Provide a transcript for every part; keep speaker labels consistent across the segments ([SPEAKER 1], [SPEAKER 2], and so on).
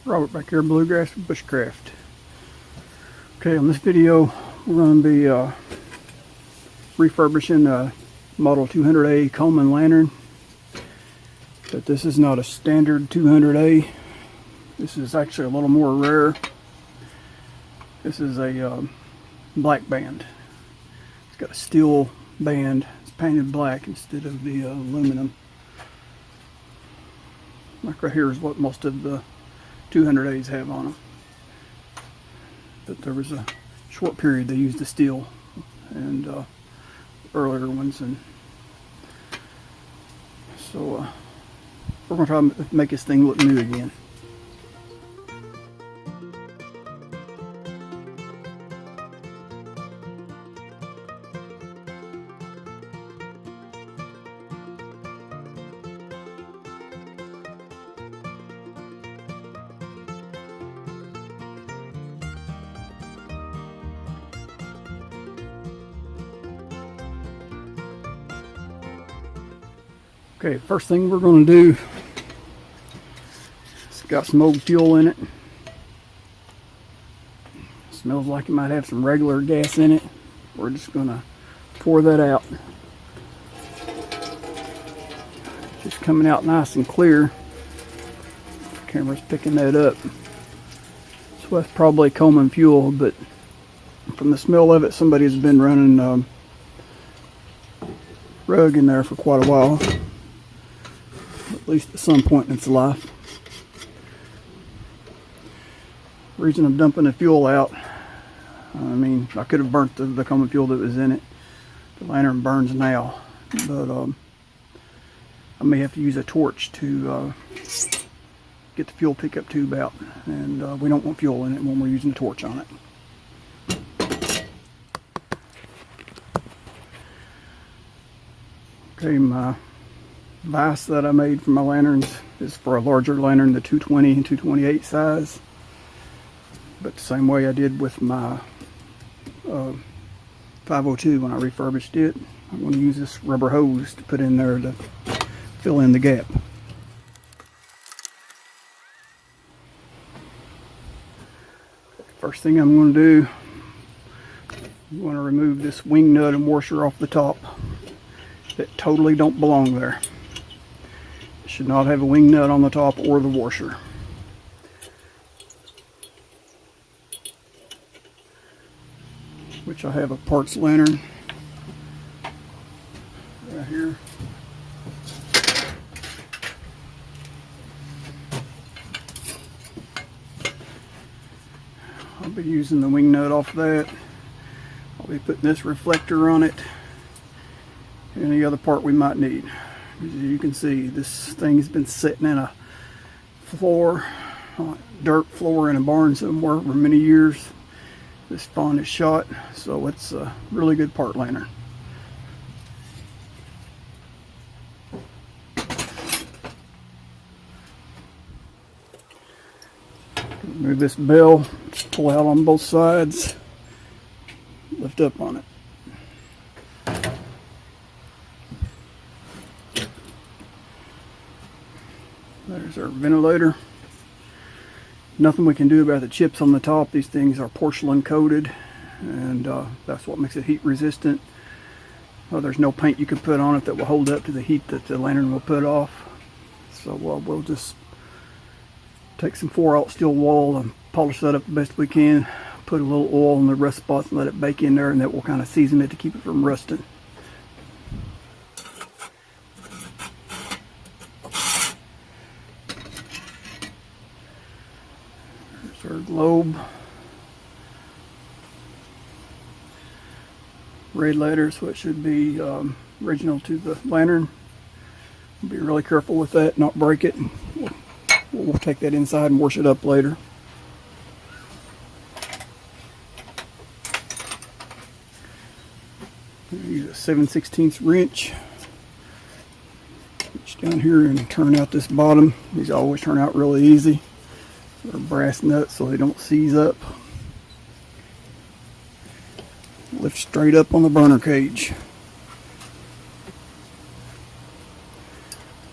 [SPEAKER 1] Robert back here, Bluegrass Bushcraft. Okay, on this video we're going to be refurbishing a Model 200A Coleman lantern. But this is not a standard 200A. This is actually a little more rare. This is a black band. It's got a steel band. It's painted black instead of the aluminum. Like right here is what most of the 200As have on them. But there was a short period they used the steel and earlier ones, and so we're going to try to make this thing look new again. Okay, first thing we're going to do, it's got some old fuel in it. Smells like it might have some regular gas in it. We're just going to pour that out. Just coming out nice and clear. The camera's picking that up. So that's probably Coleman fuel, but from the smell of it, somebody's been running rug in there for quite a while. At least at some point in its life. Reason I'm dumping the fuel out, I mean, I could have burnt the Coleman fuel that was in it. The lantern burns now, but I may have to use a torch to get the fuel pickup tube out, and we don't want fuel in it when we're using a torch on it. Okay, my vise that I made for my lanterns is for a larger lantern, the 220 and 228 size. But the same way I did with my 502 when I refurbished it. I'm going to use this rubber hose to put in there to fill in the gap. First thing I'm going to do, I'm going to remove this wing nut and washer off the top that totally don't belong there. Should not have a wing nut on the top or the washer. Which I have a parts lantern right here. I'll be using the wing nut off that. I'll be putting this reflector on it. Any other part we might need. As you can see, this thing's been sitting in a floor, dirt floor in a barn somewhere for many years. This spawn is shot, so it's a really good part lantern. Remove this bell, just pull out on both sides, lift up on it. There's our ventilator. Nothing we can do about the chips on the top. These things are porcelain coated, and that's what makes it heat resistant. There's no paint you can put on it that will hold up to the heat that the lantern will put off. So we'll just take some 4/0 steel wool and polish that up the best we can. Put a little oil in the rust spots and let it bake in there, and that will kind of season it to keep it from rusting. Our globe, red letter, so it should be original to the lantern. Be really careful with that, not break it. We'll take that inside and wash it up later. Use a 7/16 wrench. Reach down here and turn out this bottom. These always turn out really easy. They're brass nuts so they don't seize up. Lift straight up on the burner cage.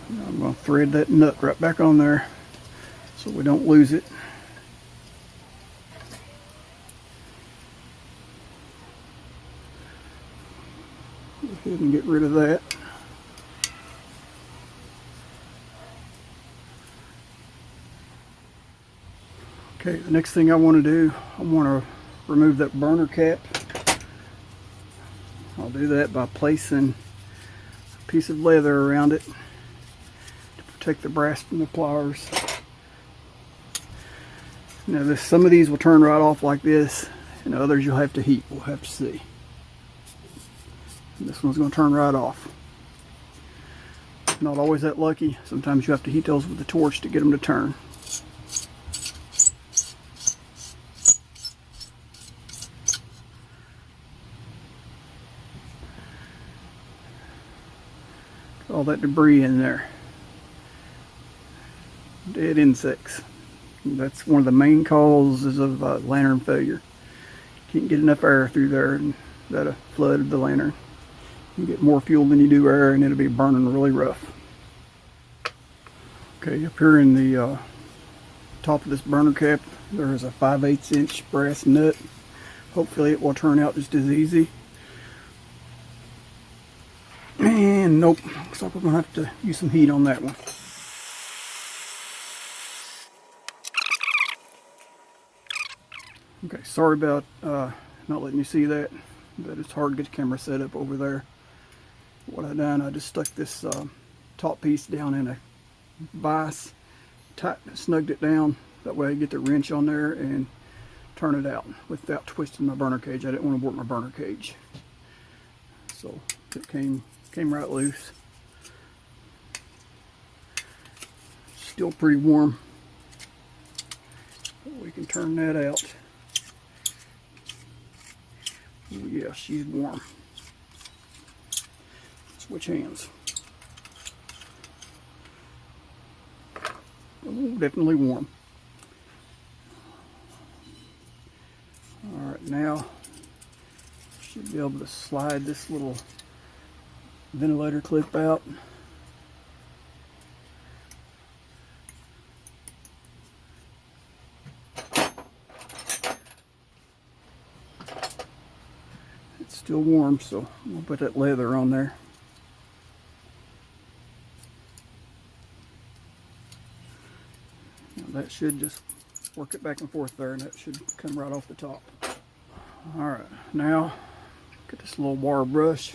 [SPEAKER 1] Now I'm going to thread that nut right back on there. so we don't lose it. Go ahead and get rid of that. Okay, the next thing I want to do, I want to remove that burner cap. I'll do that by placing a piece of leather around it to protect the brass from the pliers. Now some of these will turn right off like this, and others you'll have to heat. We'll have to see. And this one's going to turn right off. Not always that lucky. Sometimes you have to heat those with a torch to get them to turn. All that debris in there. Dead insects. That's one of the main causes of lantern failure. Can't get enough air through there, and that'll flood the lantern. You get more fuel than you do air, and it'll be burning really rough. Okay, up here in the top of this burner cap, there is a 5/8 inch brass nut. Hopefully it will turn out just as easy. And nope, looks like we're going to have to use some heat on that one. Okay, sorry about not letting you see that, but it's hard to get the camera set up over there. What I done, I just stuck this top piece down in a vise, snugged it down, that way I get the wrench on there and turn it out without twisting my burner cage. I didn't want to warp my burner cage. So it came right loose. Still pretty warm. We can turn that out. Oh yeah, she's warm. Switch hands. Oh, definitely warm. Alright, now should be able to slide this little ventilator clip out. It's still warm, so we'll put that leather on there. Now that should just work it back and forth there, and that should come right off the top. Alright, now get this little wire brush.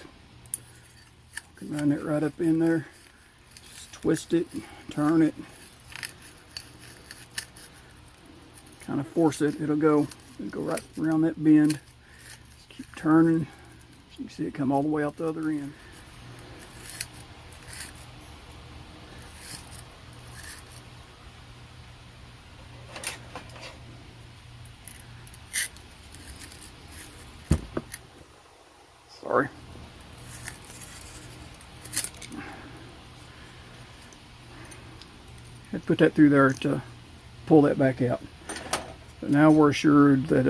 [SPEAKER 1] Can run it right up in there. Just twist it, turn it. Kind of force it. It'll go right around that bend. Just keep turning. You can see it come all the way out the other end. Sorry. Had to put that through there to pull that back out. But now we're assured that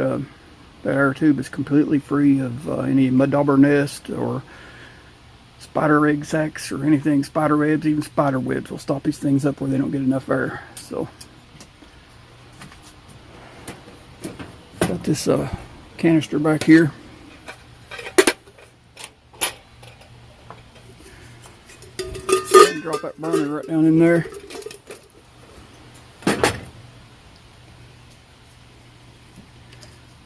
[SPEAKER 1] that air tube is completely free of any mud dauber nest or spider egg sacs or anything, spider webs, even spider webs will stop these things up where they don't get enough air. So got this canister back here. Drop that burner right down in there.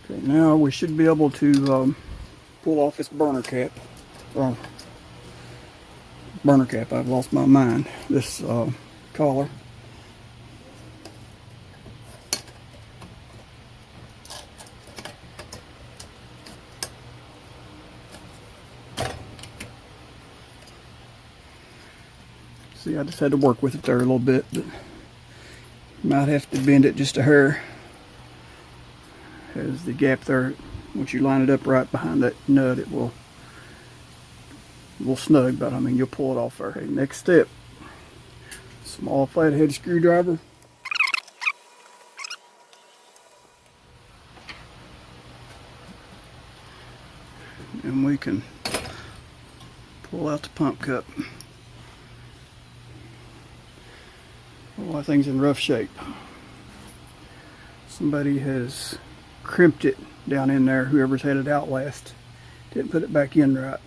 [SPEAKER 1] Okay, now we should be able to pull off this burner cap. Burner cap, I've lost my mind. This collar. See, I just had to work with it there a little bit, but might have to bend it just a hair. As the gap there, once you line it up right behind that nut, it will snug, but I mean you'll pull it off there. Okay, next step, small flathead screwdriver. And we can pull out the pump cup. Oh, that thing's in rough shape. Somebody has crimped it down in there, whoever's had it out last. Didn't put it back in right.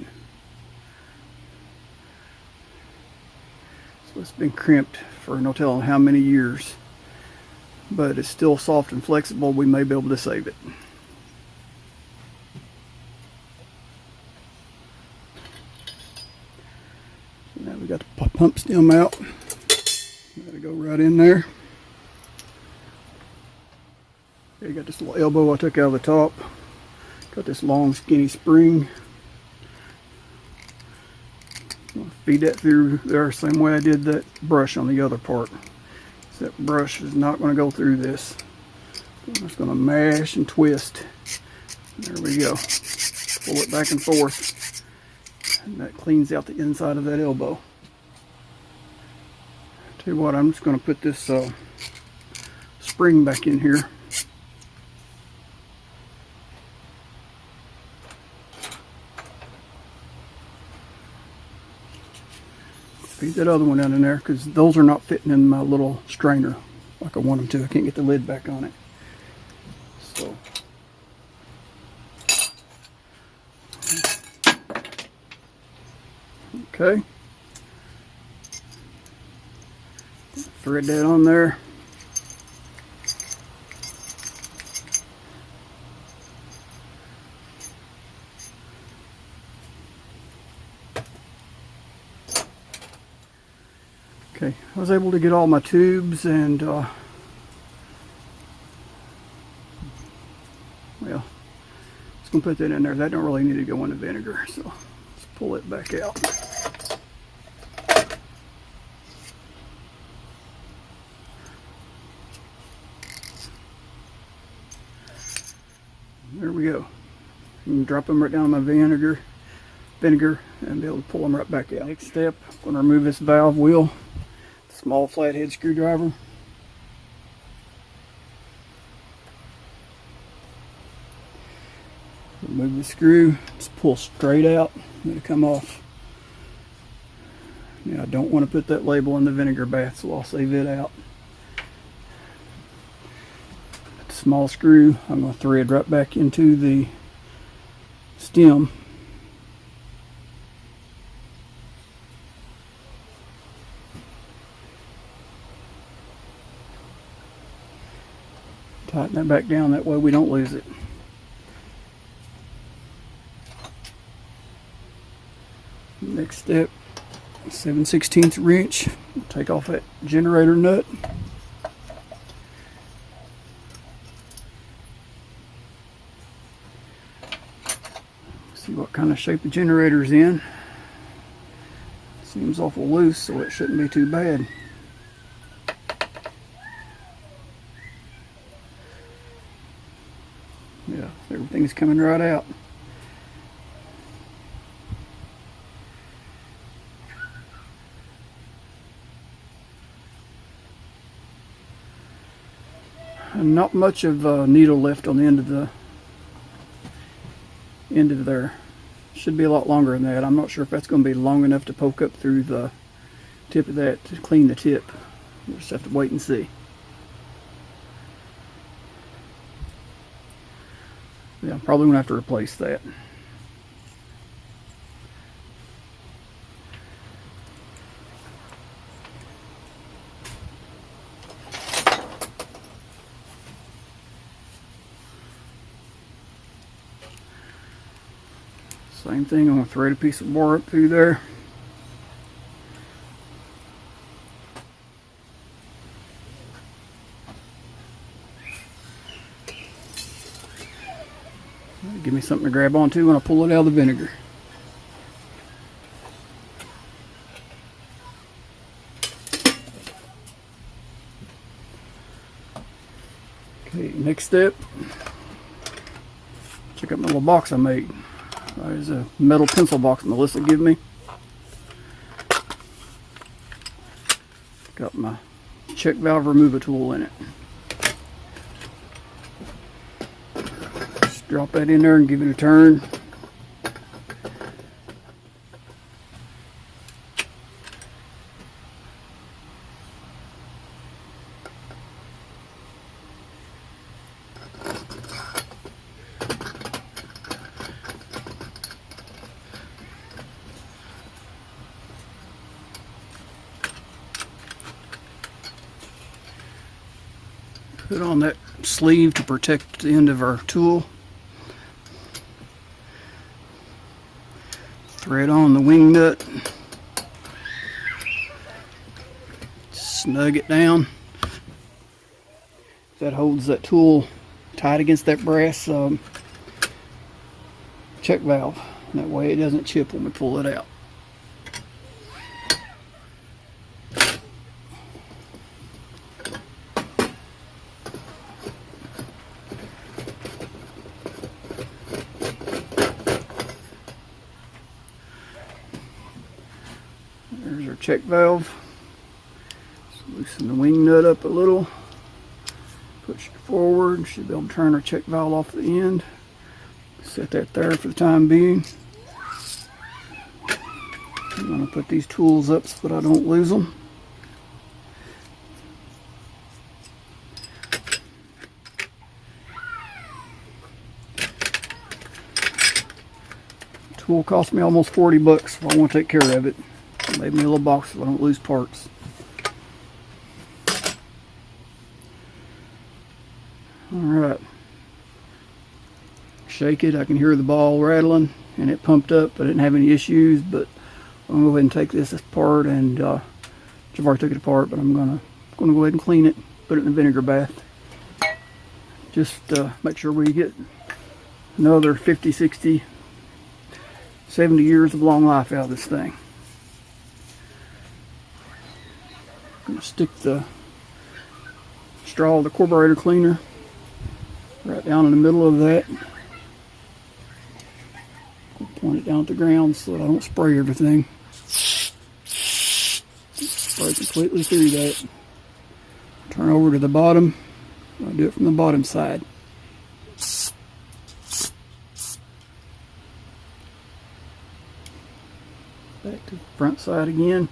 [SPEAKER 1] So it's been crimped for no telling how many years. But it's still soft and flexible. We may be able to save it. So now we got the pump stem out. Gotta go right in there. Okay, got this little elbow I took out of the top. Got this long skinny spring. I'll feed that through there same way I did that brush on the other part. So that brush is not going to go through this. I'm just going to mash and twist. There we go. Pull it back and forth. And that cleans out the inside of that elbow. Tell you what, I'm just going to put this spring back in here. Feed that other one down in there because those are not fitting in my little strainer like I want them to. I can't get the lid back on it. So okay. Thread that on there. Okay, I was able to get all my tubes and well, just gonna put that in there. That don't really need to go in the vinegar, so let's pull it back out. There we go. You can drop them right down in my vinegar and be able to pull them right back out. Next step, I'm going to remove this valve wheel. Small flathead screwdriver. Remove the screw, just pull straight out, let it come off. Now I don't want to put that label in the vinegar bath, so I'll save it out. The small screw, I'm going to thread right back into the stem. Tighten that back down, that way we don't lose it. Next step, 7/16 wrench. Take off that generator nut. See what kind of shape the generator's in. Seems awful loose, so it shouldn't be too bad. Yeah, everything's coming right out. And not much of a needle left on the end of there. Should be a lot longer than that. I'm not sure if that's going to be long enough to poke up through the tip of that to clean the tip. We'll just have to wait and see. Yeah, I'm probably going to have to replace that. Same thing, I'm going to thread a piece of bar up through there. Give me something to grab onto when I pull it out of the vinegar. Okay, next step. Check out my little box I made. There's a metal pencil box Melissa gave me. Got my check valve removal tool in it. Just drop that in there and give it a turn. Put on that sleeve to protect the end of our tool. Thread on the wing nut. Snug it down. That holds that tool tight against that brass check valve. That way it doesn't chip when we pull it out. There's our check valve. Just loosen the wing nut up a little. Push it forward. Should be able to turn our check valve off the end. Set that there for the time being. I'm going to put these tools up so that I don't lose them. Tool cost me almost 40 bucks if I want to take care of it. Leave me a little box so I don't lose parts. Alright. Shake it, I can hear the ball rattling and it pumped up. I didn't have any issues, but I'm going to go ahead and take this apart, and I've already took it apart, but I'm going to go ahead and clean it, put it in the vinegar bath. Just make sure we get another 50, 60, 70 years of long life out of this thing. I'm going to stick the straw of the carburetor cleaner right down in the middle of that. Point it down at the ground so that I don't spray everything. Spray completely through that. Turn over to the bottom. I'll do it from the bottom side. Back to the front side again.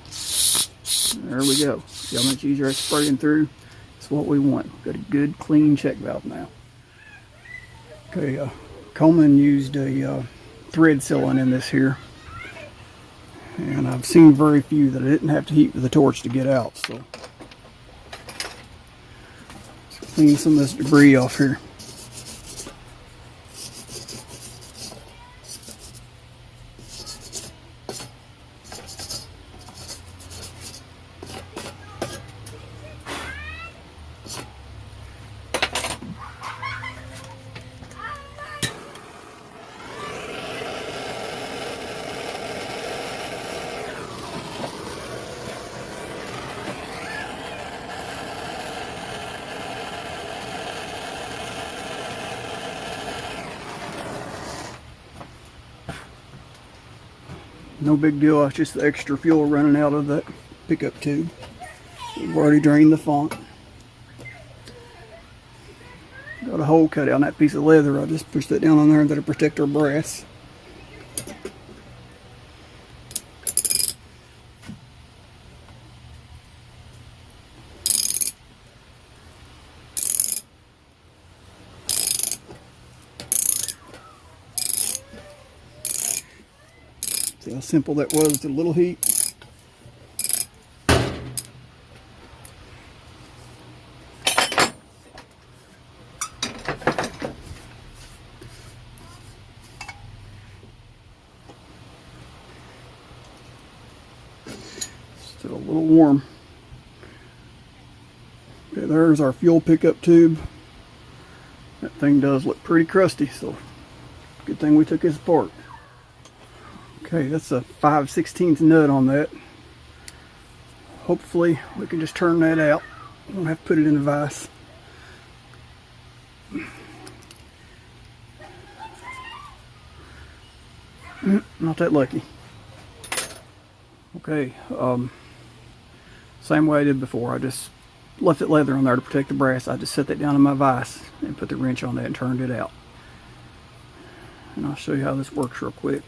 [SPEAKER 1] There we go. See how much easier it's spraying through? That's what we want. Got a good clean check valve now. Okay, Coleman used a thread sealant in this here, and I've seen very few that I didn't have to heat with a torch to get out. So let's clean some of this debris off here. No big deal, it's just the extra fuel running out of that pickup tube. We've already drained the font. Got a hole cut out on that piece of leather. I just pushed that down on there to protect our brass. See how simple that was with a little heat. Still a little warm. Okay, there's our fuel pickup tube. That thing does look pretty crusty, so good thing we took this apart. Okay, that's a 5/16 nut on that. Hopefully we can just turn that out. We don't have to put it in the vise. Not that lucky. Okay, same way I did before. I just left it leather on there to protect the brass. I just set that down in my vise and put the wrench on that and turned it out. And I'll show you how this works real quick.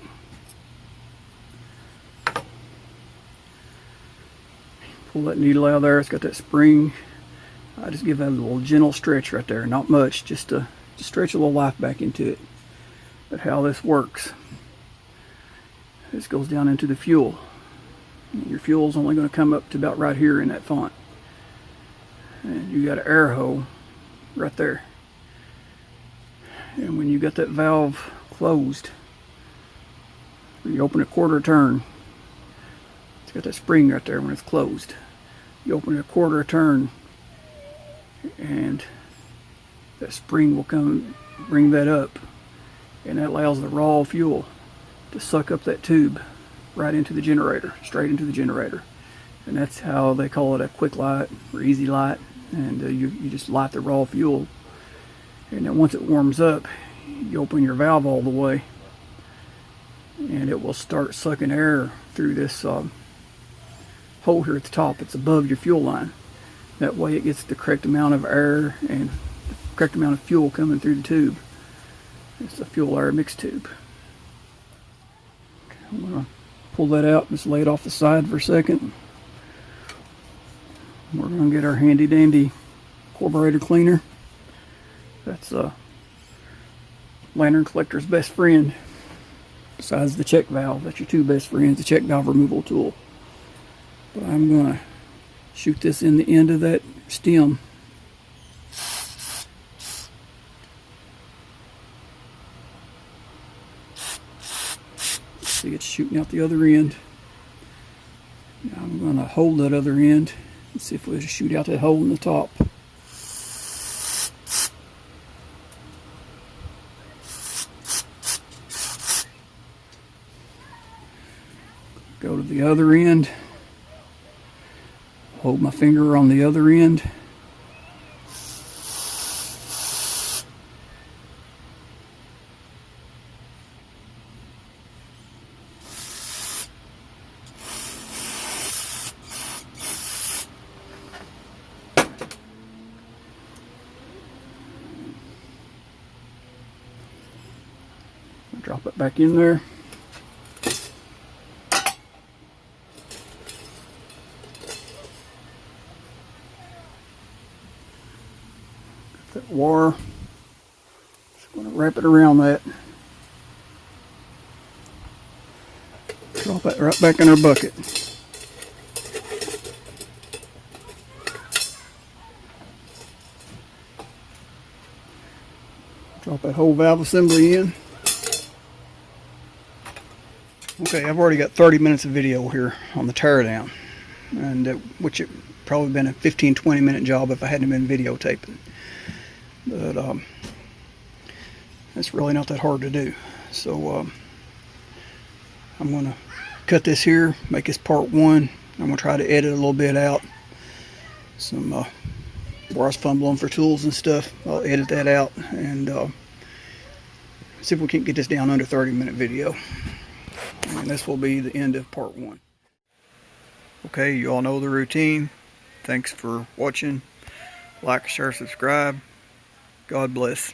[SPEAKER 1] Pull that needle out of there. It's got that spring. I just give that a little gentle stretch right there. Not much, just to stretch a little life back into it. But how this works, this goes down into the fuel. Your fuel's only going to come up to about right here in that font. And you got an air hole right there. And when you got that valve closed, you open a quarter turn, it's got that spring right there when it's closed. You open a quarter turn and that spring will come bring that up, and that allows the raw fuel to suck up that tube right into the generator, straight into the generator. And that's how they call it a quick light or easy light. And you just light the raw fuel, and then once it warms up, you open your valve all the way and it will start sucking air through this hole here at the top. It's above your fuel line. That way it gets the correct amount of air and the correct amount of fuel coming through the tube. It's a fuel air mix tube. Okay, I'm going to pull that out and just lay it off the side for a second. We're going to get our handy dandy carburetor cleaner. That's lantern collector's best friend. Besides the check valve, that's your two best friends, the check valve removal tool. But I'm going to shoot this in the end of that stem. See, it's shooting out the other end. Now I'm going to hold that other end and see if we'll just shoot out that hole in the top. Go to the other end, hold my finger on the other end. Drop it back in there. That wire, just going to wrap it around that. Drop it right back in our bucket. Drop that whole valve assembly in. Okay, I've already got 30 minutes of video here on the teardown, and which it probably been a 15-20 minute job if I hadn't been videotaping. But it's really not that hard to do. So I'm going to cut this here, make this part one. I'm going to try to edit a little bit out. Some where I was fumbling for tools and stuff, I'll edit that out and see if we can't get this down under 30-minute video. And this will be the end of part one. Okay, you all know the routine. Thanks for watching. Like, share, subscribe. God bless.